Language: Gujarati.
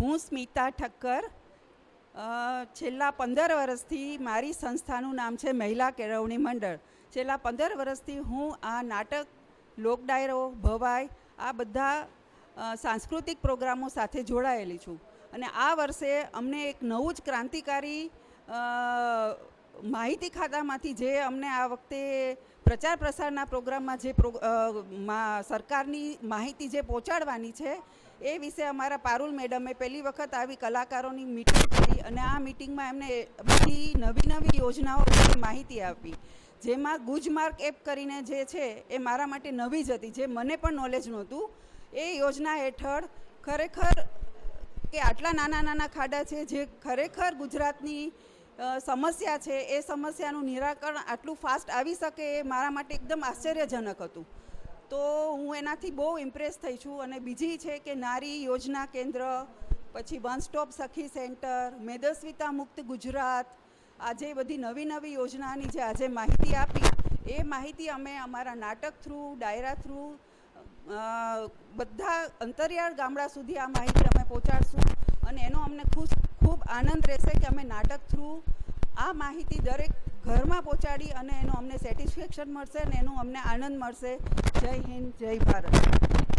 હું સ્મિતા ઠક્કર છેલ્લા 15 વર્ષથી મારી સંસ્થાનું નામ છે મહિલા કેળવણી મંડળ. છેલ્લા 15 વર્ષથી હું આ નાટક, લોક ડાયરો, ભવાઈ આ બધા સાંસ્કૃતિક પ્રોગ્રામો સાથે જોડાયેલી છું. અને આ વર્ષે અમને એક નવું જ ક્રાંતિકારી માહિતી ખાતામાંથી જે અમને આ વખતે પ્રચાર પ્રસારના પ્રોગ્રામમાં જે સરકારની માહિતી જે પહોંચાડવાની છે એ વિશે અમારા પારુલ મેડમે પહેલી વખત આવી કલાકારોની મીટિંગ કરી અને આ મિટિંગમાં એમને બધી નવી યોજનાઓ વિશે માહિતી આપી. જેમાં ગુજમાર્ક એપ કરીને જે છે એ મારા માટે નવી જ હતી, જે મને પણ નોલેજ નહોતું. એ યોજના હેઠળ ખરેખર કે આટલા નાના ખાડા છે જે ખરેખર ગુજરાતની સમસ્યા છે, એ સમસ્યાનું નિરાકરણ આટલું ફાસ્ટ આવી શકે એ મારા માટે એકદમ આશ્ચર્યજનક હતું. તો હું એનાથી બહુ ઇમ્પ્રેસ થઈ છું. અને બીજી છે કે નારી યોજના કેન્દ્ર, પછી વન સ્ટોપ સખી સેન્ટર, મેદસ્વીતા મુક્ત ગુજરાત, આજે બધી નવી યોજનાની જે આજે માહિતી આપી, એ માહિતી અમે અમારા નાટક થ્રુ, ડાયરા થ્રુ બધા અંતરિયાળ ગામડા સુધી આ માહિતી અમે પહોંચાડશું. અને એનો અમને ખૂબ આનંદ રહેશે કે અમે નાટક થ્રુ આ માહિતી દરેક ઘરમાં પહોંચાડી અને એનો અમને સેટિસ્ફેક્શન મળશે અને એનો અમને આનંદ મળશે. જય હિન્દ, જય ભારત.